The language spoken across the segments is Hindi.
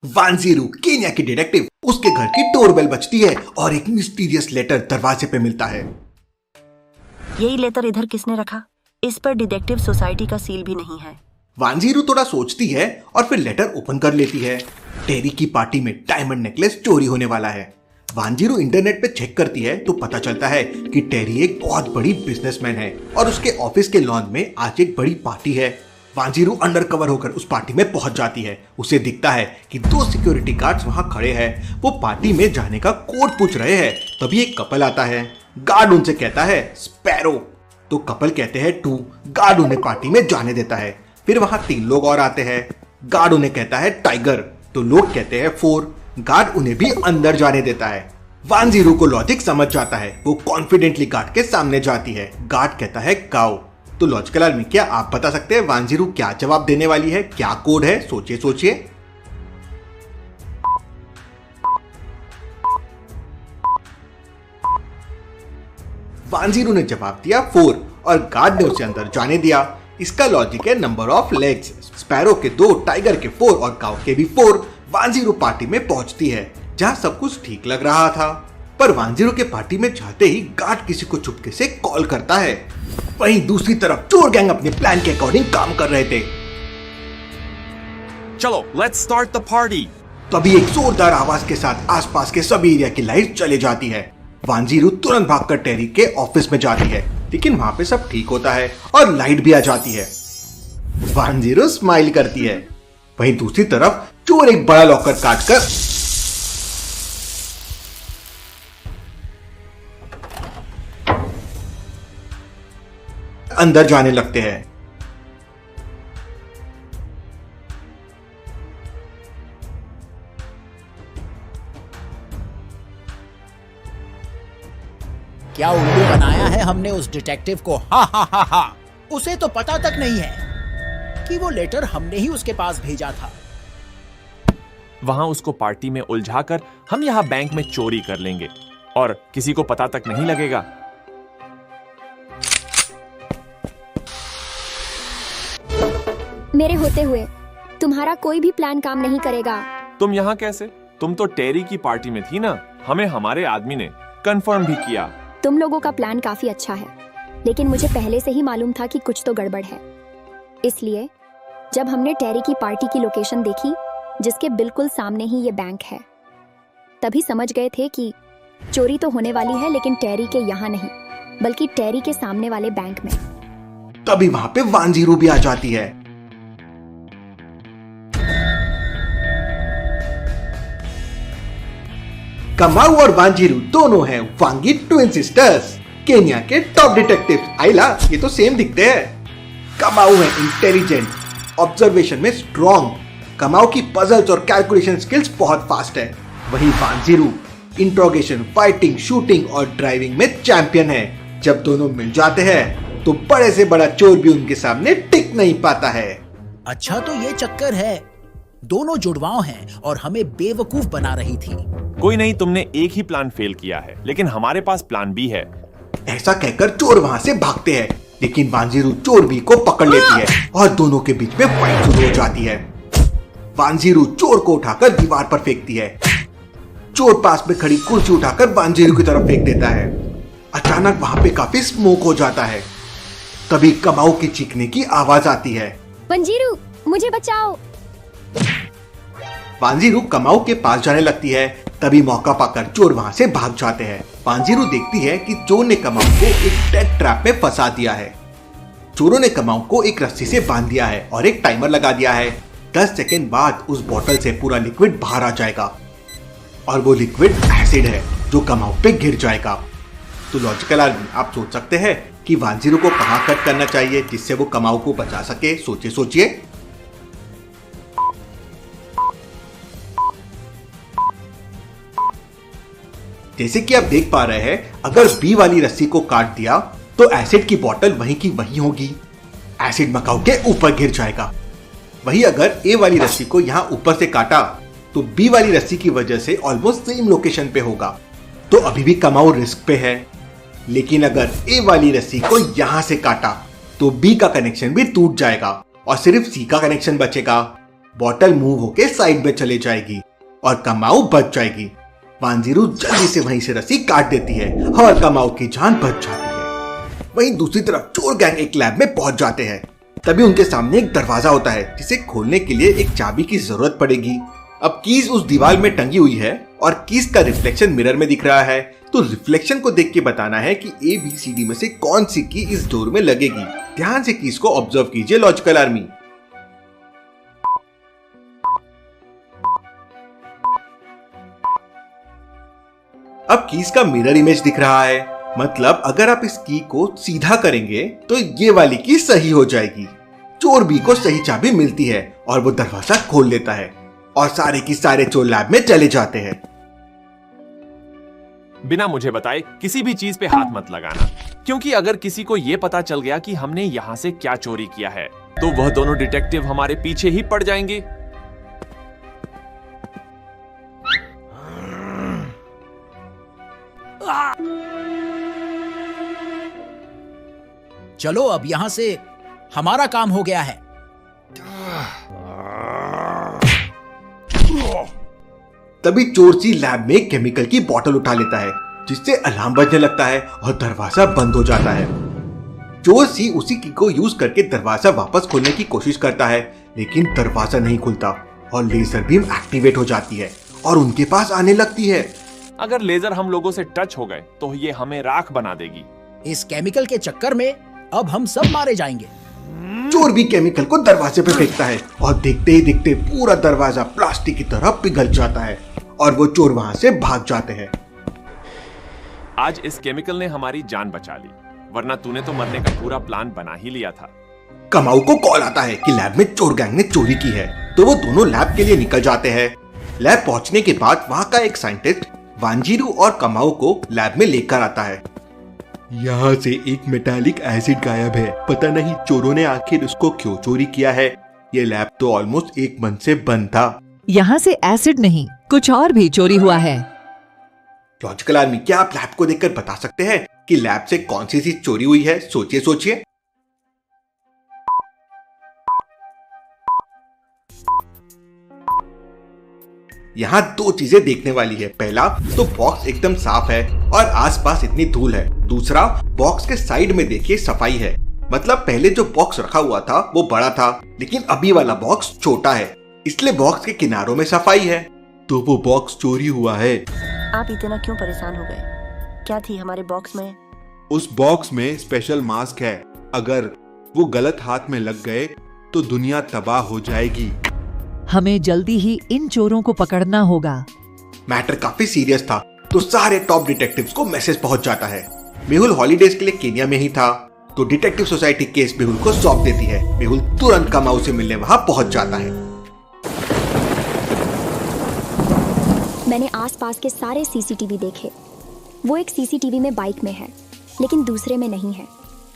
वांजीरू केन्या की डिटेक्टिव, उसके घर की डोरबेल बजती है और एक मिस्टीरियस लेटर दरवाजे पे मिलता है। यही लेटर इधर किसने रखा? इस पर डिटेक्टिव सोसाइटी का सील भी नहीं है। वांजीरू थोड़ा सोचती है और फिर लेटर ओपन कर लेती है। टेरी की पार्टी में डायमंड नेकलेस चोरी होने वाला है। वांजीरू इंटरनेट पे चेक करती है तो पता चलता है कि टेरी एक बहुत बड़ी बिजनेसमैन है और उसके ऑफिस के लॉन में आज एक बड़ी पार्टी है। वांजीरू अंडरकवर होकर उस पार्टी में पहुंच जाती है। उसे दिखता है कि 2 सिक्योरिटी गार्ड्स वहां खड़े हैं। वो पार्टी में जाने का कोड पूछ रहे हैं। तभी एक कपल आता है। गार्ड उनसे कहता है स्पैरो, तो कपल कहते हैं 2। गार्ड उन्हें पार्टी में जाने देता है। फिर वहां 3 लोग और आते हैं। गार्ड उन्हें कहता है टाइगर, तो लोग कहते हैं 4। गार्ड उन्हें भी अंदर जाने देता है। वांजीरू को लॉजिक समझ जाता है। वो कॉन्फिडेंटली गार्ड के सामने जाती है। गार्ड कहता है काउ। तो लॉजिकल आर्मी, क्या आप बता सकते हैं वांजीरू क्या जवाब देने वाली है? क्या कोड है? सोचिए सोचिए। वांजीरू ने जवाब दिया 4 और गार्ड ने उसे अंदर जाने दिया। इसका लॉजिक है नंबर ऑफ लेग्स। स्पैरो के 2, टाइगर के 4 और काउ के भी 4। वांजीरू पार्टी में पहुंचती है जहां सब कुछ ठीक लग रहा था, पर वांजीरू के पार्टी में जाते ही गार्ड किसी को चुपके से कॉल करता है। वहीं दूसरी तरफ चोर गैंग अपने प्लान के अकॉर्डिंग काम कर रहे थे। चलो, लेट्स स्टार्ट द पार्टी। तभी एक जोरदार आवाज के साथ आसपास के सभी एरिया की लाइट चली जाती है। वांजीरू तुरंत भागकर टेरी के ऑफिस में जाती है, लेकिन वहां पे सब ठीक होता है और लाइट भी आ जाती है। वांजीरू स्माइल करती है। वहीं दूसरी तरफ चोर एक बड़ा लॉकर काटकर अंदर जाने लगते हैं। क्या उल्लू बनाया है हमने उस डिटेक्टिव को। हा हा हा हा। उसे तो पता तक नहीं है कि वो लेटर हमने ही उसके पास भेजा था। वहां उसको पार्टी में उलझाकर हम यहाँ बैंक में चोरी कर लेंगे और किसी को पता तक नहीं लगेगा। मेरे होते हुए तुम्हारा कोई भी प्लान काम नहीं करेगा। तुम यहाँ कैसे? तुम तो टेरी की पार्टी में थी ना। हमें हमारे आदमी ने कंफर्म भी किया। तुम लोगों का प्लान काफी अच्छा है, लेकिन मुझे पहले से ही मालूम था कि कुछ तो गड़बड़ है। इसलिए जब हमने टेरी की पार्टी की लोकेशन देखी, जिसके बिल्कुल सामने ही ये बैंक है, तभी समझ गए थे कि चोरी तो होने वाली है, लेकिन टेरी के यहाँ नहीं, बल्कि टेरी के सामने वाले बैंक में। तभी वहां पे वांजीरू भी आ जाती है। कमाऊ और वांजीरू दोनों हैं वांगी ट्विन सिस्टर्स, केन्या के टॉप डिटेक्टिव। आइला, ये तो सेम दिखते हैं। कमाऊ है इंटेलिजेंट, ऑब्जर्वेशन में स्ट्रॉन्ग। कमाऊ की पजल्स और कैलकुलेशन स्किल्स बहुत फास्ट है। वहीं वांजीरू इंट्रोगेशन, फाइटिंग, शूटिंग और ड्राइविंग में चैंपियन है। जब दोनों मिल जाते हैं तो बड़े से बड़ा चोर भी उनके सामने टिक नहीं पाता है। अच्छा, तो ये चक्कर है। दोनों जुड़वाओं हैं और हमें बेवकूफ बना रही थी। कोई नहीं, तुमने एक ही प्लान फेल किया है, लेकिन हमारे पास प्लान बी है। ऐसा कहकर चोर वहां से भागते हैं, लेकिन वांजीरू चोर बी को पकड़ लेती है और दोनों के बीच में फाइट शुरू हो जाती है। वांजीरू चोर को उठाकर दीवार पर फेंकती है। चोर पास में खड़ी कुर्सी उठाकर वांजीरू की तरफ फेंक देता है। अचानक वहां पे काफी स्मोक हो जाता है। तभी कमाऊ की चीखने की आवाज आती है। वांजीरू, मुझे बचाओ। वांजीरू कमाऊ के पास जाने लगती है। तभी मौका पाकर चोर वहां से भाग जाते हैं। वांजीरू देखती है कि चोर ने कमाऊ को एक डेथ ट्रैप में फंसा दिया है। चोरों ने कमाऊ को एक रस्सी से बांध दिया है और एक टाइमर लगा दिया है। 10 सेकेंड बाद उस बोतल से पूरा लिक्विड बाहर आ जाएगा और वो लिक्विड एसिड है जो कमाऊ पे गिर जाएगा। तो लॉजिकल आदमी, आप सोच सकते हैं कि वांजीरू को कहां कट करना चाहिए जिससे वो कमाऊ को बचा सके। सोचिए सोचिए। जैसे कि आप देख पा रहे हैं, अगर बी वाली रस्सी को काट दिया तो एसिड की बोतल वहीं की वहीं होगी। एसिड मकाऊ के ऊपर गिर जाएगा। वहीं अगर ए वाली रस्सी को यहाँ ऊपर से काटा तो बी वाली रस्सी की वजह से ऑलमोस्ट सेम लोकेशन पे होगा, तो अभी भी कमाऊ रिस्क पे है। लेकिन अगर ए वाली रस्सी को यहाँ से काटा तो बी का कनेक्शन भी टूट जाएगा और सिर्फ सी का कनेक्शन बचेगा। बॉटल मूव होके साइड में चले जाएगी और कमाऊ बच जाएगी। वांजीरू जल्दी से वहीं से रस्सी काट देती है और कमाऊ की जान बच जाती है। वहीं दूसरी तरफ चोर गैंग एक लैब में पहुंच जाते हैं। तभी उनके सामने एक दरवाजा होता है जिसे खोलने के लिए एक चाबी की जरूरत पड़ेगी। अब कीज उस दीवार में टंगी हुई है और कीज का रिफ्लेक्शन मिरर में दिख रहा है, तो रिफ्लेक्शन को देख के बताना है कि ABCD में से कौन सी की इस डोर में लगेगी। ध्यान से कीज को ऑब्जर्व कीजिए लॉजिकल आर्मी। अब कीज का मिरर इमेज दिख रहा है, मतलब अगर आप इस की को सीधा करेंगे तो ये वाली की सही हो जाएगी। चोर बी को सही चाबी मिलती है और वो दरवाजा खोल लेता है और सारे की सारे चोर लैब में चले जाते हैं। बिना मुझे बताए किसी भी चीज पे हाथ मत लगाना, क्योंकि अगर किसी को ये पता चल गया कि हमने यहाँ से क्या चोरी किया है तो वह दोनों डिटेक्टिव हमारे पीछे ही पड़ जाएंगे। चलो अब यहां से हमारा काम हो गया है। तभी चोर सी लैब में केमिकल की बोतल उठा लेता है जिससे अलार्म बजने लगता है और दरवाजा बंद हो जाता है। चोर सी उसी की को यूज करके दरवाजा वापस खोलने की कोशिश करता है, लेकिन दरवाजा नहीं खुलता और लेजर बीम एक्टिवेट हो जाती है और उनके पास आने लगती है। अगर लेजर हम लोगों से टच हो गए तो ये हमें राख बना देगी। इस केमिकल के चक्कर में अब हम सब मारे जाएंगे। चोर भी केमिकल को दरवाजे पे फेंकता है और देखते ही देखते पूरा दरवाजा प्लास्टिक की तरह पिघल जाता है और वो चोर वहां से भाग जाते हैं। आज इस केमिकल ने हमारी जान बचा ली, वरना तूने तो मरने का पूरा प्लान बना ही लिया था। कमाऊ को कॉल आता है कि लैब में चोर गैंग ने चोरी की है, तो वो दोनों लैब के लिए निकल जाते हैं। लैब पहुंचने के बाद वहां का एक साइंटिस्ट वांजीरू और कमाऊ को लैब में लेकर आता है। यहाँ से एक मेटालिक एसिड गायब है, पता नहीं चोरों ने आखिर उसको क्यों चोरी किया है। ये लैब तो ऑलमोस्ट एक मंथ से बंद था। यहाँ से एसिड नहीं, कुछ और भी चोरी हुआ है। लॉजिकल आर्मी, क्या आप लैब को देखकर बता सकते हैं कि लैब से कौन सी चीज चोरी हुई है? सोचिए सोचिए। यहाँ दो चीजें देखने वाली है। पहला तो बॉक्स एकदम साफ है और आसपास इतनी धूल है। दूसरा, बॉक्स के साइड में देखिए सफाई है, मतलब पहले जो बॉक्स रखा हुआ था वो बड़ा था, लेकिन अभी वाला बॉक्स छोटा है, इसलिए बॉक्स के किनारों में सफाई है। तो वो बॉक्स चोरी हुआ है। आप इतना क्यों परेशान हो गए? क्या थी हमारे बॉक्स में? उस बॉक्स में स्पेशल मास्क है, अगर वो गलत हाथ में लग गए तो दुनिया तबाह हो जाएगी। हमें जल्दी ही इन चोरों को पकड़ना होगा। मैटर काफी सीरियस था, तो सारे टॉप डिटेक्टिव्स को मैसेज पहुंच जाता है। मेहुल हॉलीडेज के लिए केन्या में ही था, तो डिटेक्टिव सोसाइटी केस मेहुल को सौंप देती है। मेहुल तुरंत कमाऊ से मिलने वहां पहुंच जाता है। मैंने आसपास के सारे सीसीटीवी देखे। वो एक सीसीटीवी में बाइक में है, लेकिन दूसरे में नहीं है।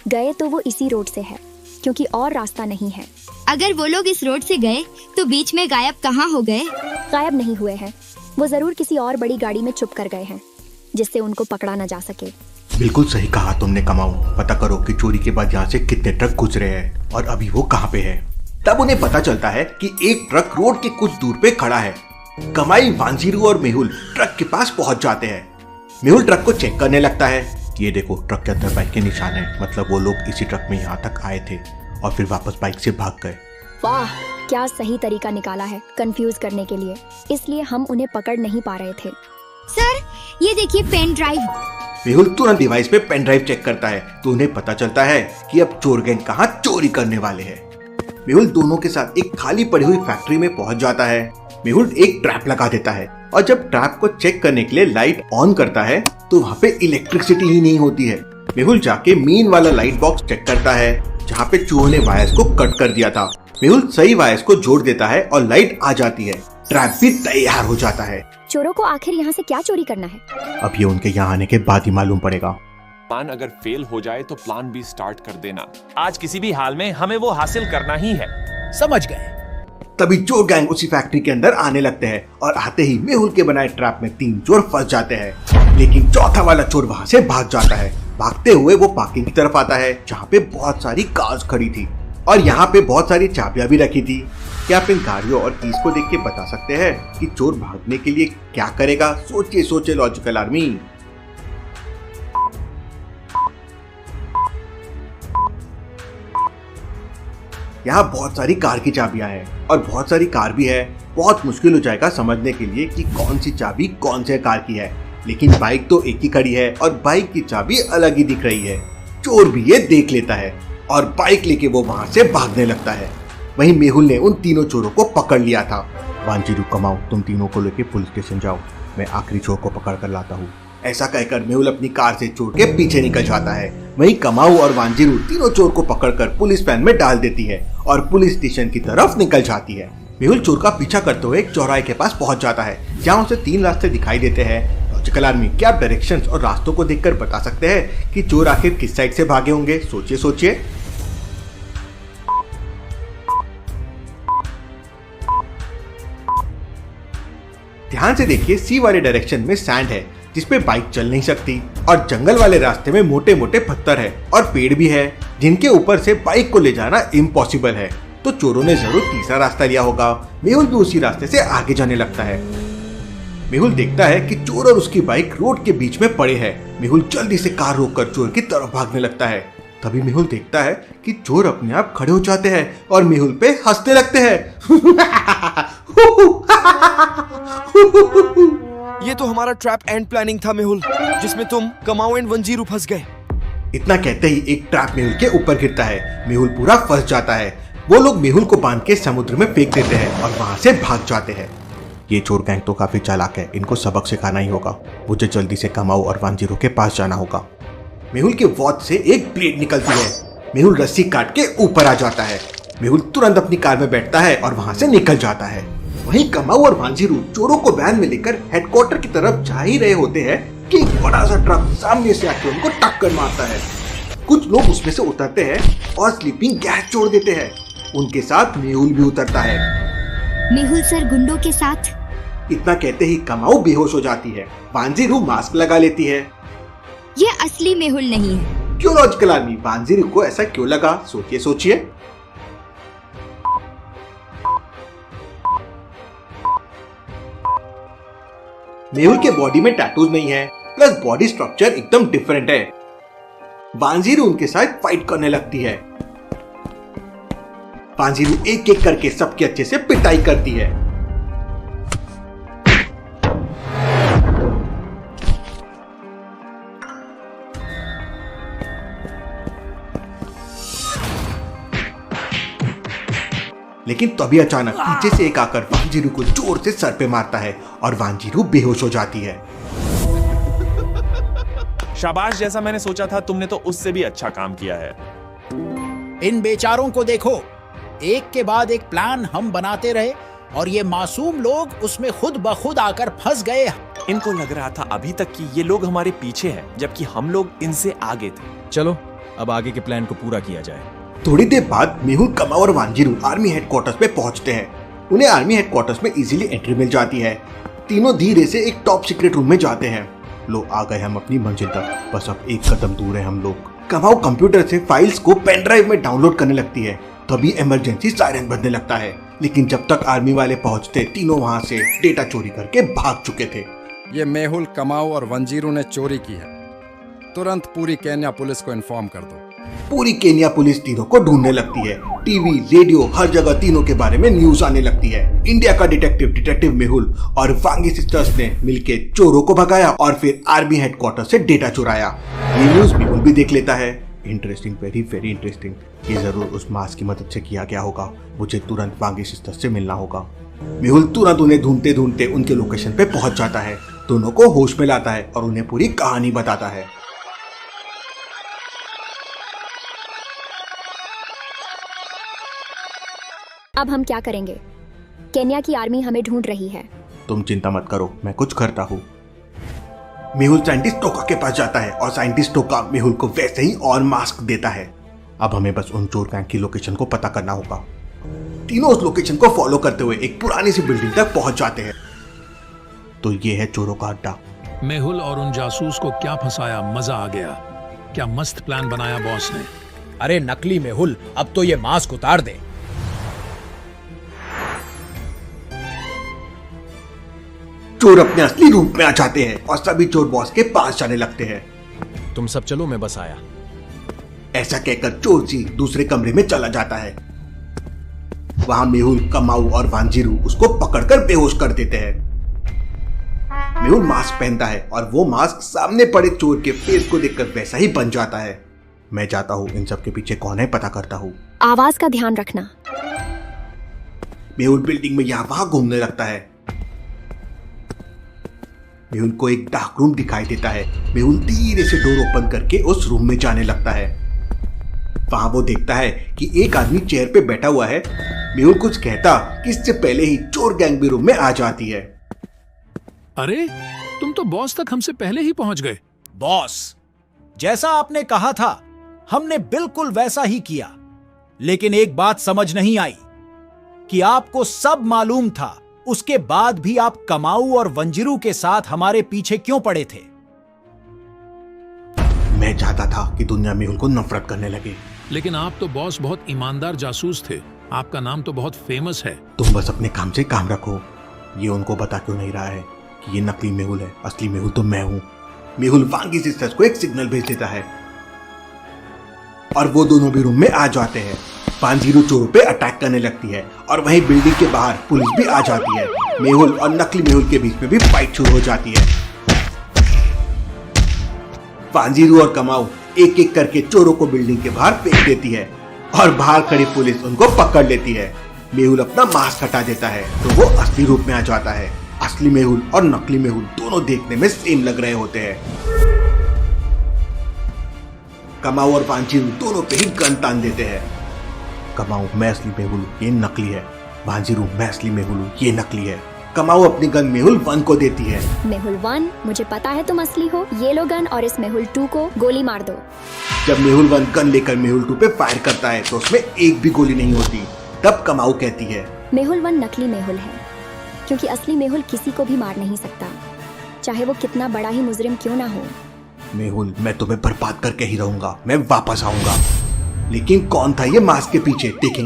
गए तो वो इसी रोड से है, क्योंकि और रास्ता नहीं है। अगर वो लोग इस रोड से गए तो बीच में गायब कहाँ हो गए? गायब नहीं हुए हैं, वो जरूर किसी और बड़ी गाड़ी में छुप कर गए हैं, जिससे उनको पकड़ा न जा सके। बिल्कुल सही कहा तुमने कमाऊ। पता करो कि चोरी के बाद यहाँ से कितने ट्रक गुजरे हैं और अभी वो कहाँ पे है। तब उन्हें पता चलता है कि एक ट्रक रोड के कुछ दूर पे खड़ा है। कमाई, वांजीरू और मेहुल ट्रक के पास पहुंच जाते हैं। मेहुल ट्रक को चेक करने लगता है। ये देखो, ट्रक के अंदर बाइक के निशान है, मतलब वो लोग इसी ट्रक में यहाँ तक आए थे और फिर वापस बाइक से भाग गए। वाह, क्या सही तरीका निकाला है कंफ्यूज करने के लिए, इसलिए हम उन्हें पकड़ नहीं पा रहे थे। सर, ये देखिए पेन ड्राइव। मेहुल तुरंत डिवाइस पे पेन ड्राइव चेक करता है, तो उन्हें पता चलता है कि अब चोर गैंग कहाँ चोरी करने वाले हैं। मेहुल दोनों के साथ एक खाली पड़ी हुई फैक्ट्री में पहुंच जाता है। मेहुल एक ट्रैप लगा देता है और जब ट्रैप को चेक करने के लिए लाइट ऑन करता है तो वहाँ पे इलेक्ट्रिसिटी ही नहीं होती है। मेहुल जाके मेन वाला लाइट बॉक्स चेक करता है जहाँ पे चूहों ने वायर्स को कट कर दिया था। मेहुल सही वायर्स को जोड़ देता है और लाइट आ जाती है। ट्रैप भी तैयार हो जाता है। चोरों को आखिर यहाँ से क्या चोरी करना है? अब ये उनके यहाँ आने के बाद ही मालूम पड़ेगा। प्लान अगर फेल हो जाए तो प्लान भी स्टार्ट कर देना। आज किसी भी हाल में हमें वो हासिल करना ही है। समझ गए। तभी चोर गैंग उसी फैक्ट्री के अंदर आने लगते हैं और आते ही मेहुल के बनाए ट्रैप में 3 चोर फंस जाते हैं, लेकिन चौथा वाला चोर वहाँ से भाग जाता है। भागते हुए वो पार्किंग की तरफ आता है जहाँ पे बहुत सारी कार्स खड़ी थी और यहाँ पे बहुत सारी चाबियां भी रखी थी। क्या आप इन गाड़ियों और कीज को देख के बता सकते हैं कि चोर भागने के लिए क्या करेगा? सोचिए सोचिए लॉजिकल आर्मी। यहाँ बहुत सारी कार की चाबियां हैं और बहुत सारी कार भी है। बहुत मुश्किल हो जाएगा समझने के लिए कि कौन सी चाबी कौन से कार की है, लेकिन बाइक तो एक ही खड़ी है और बाइक की चाबी अलग ही दिख रही है। चोर भी ये देख लेता है और बाइक लेके वो वहां से भागने लगता है। वहीं मेहुल ने उन तीनों चोरों को पकड़ लिया था। वांजीरू, कमाओ, तुम तीनों को लेके पुलिस स्टेशन जाओ, मैं आखिरी चोर को पकड़ कर लाता हूँ। ऐसा कहकर मेहुल अपनी कार से चोर के पीछे निकल जाता है। वहीं कमाऊ और वांजीरू तीनों चोर को पकड़कर पुलिस वैन में डाल देती है और पुलिस स्टेशन की तरफ निकल जाती है। मेहुल चोर का पीछा करते हुए एक चौराहे के पास पहुंच जाता है, जहां उसे 3 रास्ते दिखाई देते हैं। लॉजिकल आर्मी, क्या आप डायरेक्शंस और रास्तों को देखकर बता सकते हैं कि चोर आखिर किस साइड से भागे होंगे? सोचिए सोचिए। ध्यान से देखिए, सी वाले डायरेक्शन में सैंड है जिसपे बाइक चल नहीं सकती, और जंगल वाले रास्ते में मोटे मोटे पत्थर है और पेड़ भी है जिनके ऊपर से बाइक को ले जाना इम्पॉसिबल है। तो चोरों ने जरूर तीसरा रास्ता लिया होगा। मेहुल भी उसी रास्ते से आगे जाने लगता है। मेहुल देखता है कि चोर और उसकी बाइक रोड के बीच में पड़े हैं। मेहुल जल्दी से कार रोककर चोर की तरफ भागने लगता है। तभी मेहुल देखता है कि चोर अपने आप खड़े हो जाते हैं और मेहुल पे हंसने लगते हैं। ये तो हमारा ट्रैप एंड प्लानिंग था मेहुल, जिसमें तुम, कमाऊ एंड वंजीरू फंस गए। इतना कहते ही एक ट्रैप मेहुल के ऊपर गिरता है। मेहुल पूरा फंस जाता है। वो लोग मेहुल को बांध के समुद्र में फेंक देते हैं और वहां से भाग जाते हैं। ये चोर गैंग तो काफी चालाक है, इनको सबक सिखाना ही होगा। मुझे जल्दी से कमाऊ और वांजीरू के पास जाना होगा। मेहुल के वॉच से एक ब्लेड निकलती है। मेहुल रस्सी काट के ऊपर आ जाता है। मेहुल तुरंत अपनी कार में बैठता है और वहां से निकल जाता है। वहीं कमाऊ और वांजीरू चोरों को वैन में लेकर हेडक्वार्टर की तरफ जा ही रहे होते हैं कि एक बड़ा सा ट्रक सामने से आकर उनको टक्कर मारता है। कुछ लोग उसमें से उतरते हैं और स्लीपिंग गैस छोड़ देते हैं। उनके साथ मेहुल भी उतरता है। मेहुल सर गुंडों के साथ। इतना कहते ही कमाऊ बेहोश हो जाती है। वांजीरू मास्क लगा लेती है। ये असली मेहुल नहीं है। क्यों लॉजिकल आर्मी? वांजीरू को ऐसा क्यों लगा? सोचिए सोचिए। मेहुल के बॉडी में टैटूज नहीं है, प्लस बॉडी स्ट्रक्चर एकदम डिफरेंट है। वांजीरू उनके साथ फाइट करने लगती है। वांजीरू एक एक करके सबके अच्छे से पिटाई करती है। लेकिन तभी अचानक पीछे से एक आकर वांजीरू को जोर से सर पे मारता है और वांजीरू बेहोश हो जाती है। शाबाश, जैसा मैंने सोचा था तुमने तो उससे भी अच्छा काम किया है। इन बेचारों को देखो, एक के बाद एक प्लान हम बनाते रहे और ये मासूम लोग उसमें खुद ब खुद आकर फंस गए। इनको लग रहा था अभी तक कि ये लोग हमारे पीछे हैं, जबकि हम लोग इनसे आगे थे। चलो अब आगे के प्लान को पूरा किया जाए। थोड़ी देर बाद मेहुल, कमाऊ और वांजीरू आर्मी हेडक्वार्टर्स पे पहुंचते हैं। उन्हें आर्मी हेडक्वार्टर्स में इजीली एंट्री मिल जाती है। तीनों धीरे से एक टॉप सीक्रेट रूम में जाते हैं। लो, आ गए हम अपनी मंजिल तक, बस अब एक कदम दूर है हम लोग। कमाऊ कंप्यूटर से फाइल्स को पेन ड्राइव में डाउनलोड करने लगती है। तभी इमरजेंसी सायरन बजने लगता है। लेकिन जब तक आर्मी वाले पहुंचते, तीनों वहां से डेटा चोरी करके भाग चुके थे। ये मेहुल, कमाऊ और वंजीरू ने चोरी की है। तुरंत पूरी केन्या पुलिस को इन्फॉर्म कर दो। पूरी केन्या पुलिस तीनों को ढूंढने लगती है। टीवी, रेडियो, हर जगह तीनों के बारे में न्यूज आने लगती है। इंडिया का डिटेक्टिव मेहुल और वांगी सिस्टर्स ने मिलके चोरों को भगाया और फिर आर्मी हेडक्वार्टर से डेटा चुराया। ये न्यूज मेहुल भी देख लेता है। Interesting, very very interesting. ये जरूर उस मास्क की मदद से किया गया होगा। मुझे तुरंत वांगी सिस्टर्स से मिलना होगा। मेहुल तुरंत उन्हें ढूंढते ढूंढते उनके लोकेशन पे पहुंच जाता है। दोनों को होश में लाता है और उन्हें पूरी कहानी बताता है। अब हम क्या करेंगे? केन्या की आर्मी हमें ढूंढ रही है। तुम चिंता मत करो, मैं कुछ करता हूँ। मेहुल साइंटिस्ट टोका के पास जाता है और साइंटिस्ट टोका मेहुल को वैसे ही और मास्क देता है। अब हमें बस उन चोर गैंग की लोकेशन को पता करना होगा। तीनों उस लोकेशन को फॉलो करते हुए एक पुरानी सी बिल्डिंग तक पहुंच जाते हैं। तो ये है चोरों का अड्डा। मेहुल और उन जासूस को क्या फंसाया, मजा आ गया। क्या मस्त प्लान बनाया बॉस ने। अरे नकली मेहुल, अब तो ये मास्क उतार दे। चोर अपने असली रूप में आ जाते हैं और सभी चोर बॉस के पास जाने लगते हैं। तुम सब चलो, मैं बस आया। ऐसा कहकर चोर जी दूसरे कमरे में चला जाता है। वहां मेहुल, कमाऊ और वांजिरू उसको पकड़कर बेहोश कर देते हैं। मेहुल मास्क पहनता है और वो मास्क सामने पड़े चोर के फेस को देखकर वैसा ही बन जाता है। मैं जाता हूँ, इन सब के पीछे कौन है पता करता हूँ। आवाज का ध्यान रखना। मेहुल बिल्डिंग में यहाँ वहां घूमने लगता है। मेहुल को एक डार्क रूम दिखाई देता है। मेहुल धीरे से डोर ओपन करके उस रूम में जाने लगता है। वहां वो देखता है कि एक आदमी चेयर पे बैठा हुआ है। मेहुल कुछ कहता कि इससे पहले ही चोर गैंग भी रूम में आ जाती है। अरे तुम तो बॉस तक हमसे पहले ही पहुंच गए। बॉस, जैसा आपने कहा था हमने बिल्कुल वैसा ही किया, लेकिन एक बात समझ नहीं आई कि आपको सब मालूम था, उसके बाद भी आप कमाऊ और वंजिरू के साथ हमारे पीछे क्यों पड़े थे? मैं चाहता था कि दुनिया मेहुल को नफरत करने लगे। लेकिन आप तो बॉस बहुत ईमानदार जासूस थे। आपका नाम तो बहुत फेमस है। तुम बस अपने काम से काम रखो। ये उनको बता क्यों नहीं रहा है कि ये नकली मेहुल है, असली मेहुल तो मैं हूँ। मेहुल वांगी सिस्टर्स को एक सिग्नल भेज देता है और वो दोनों भी रूम में आ जाते हैं। वांजिरू चोरों पे अटैक करने लगती है और वहीं बिल्डिंग के बाहर पुलिस भी आ जाती है। मेहुल और नकली मेहुल के बीच में भी फाइट शुरू हो जाती है। वांजिरू और कमाऊ एक एक करके चोरों को बिल्डिंग के बाहर फेंक देती है और बाहर खड़ी पुलिस उनको पकड़ लेती है। मेहुल अपना मास्क हटा देता है तो वो असली रूप में आ जाता है। असली मेहुल और नकली मेहुल दोनों देखने में सेम लग रहे होते हैं। कमाऊ और वांजिरू दोनों पे ही गन तान देते हैं। कमाऊ, मैं असली मेहुल, ये नकली है। वांजिरू, मैं असली मेहुल, ये नकली है। कमाऊ अपनी गन मेहुल 1 को देती है। मेहुल 1, मुझे पता है तुम असली हो। ये लो गन और इस मेहुल 2 को गोली मार दो। जब मेहुल 1 गन लेकर मेहुल 2 पे फायर करता है तो उसमें एक भी गोली नहीं होती। तब कमाऊ कहती है, मेहुल 1 नकली मेहुल है, क्योंकि असली मेहुल किसी को भी मार नहीं सकता, चाहे वो कितना बड़ा ही मुजरिम क्यों ना हो। मेहुल, मैं तुम्हें बर्बाद करके ही रहूंगा। मैं वापस आऊंगा। लेकिन कौन था ये मास्क के पीछे, देखेंगे।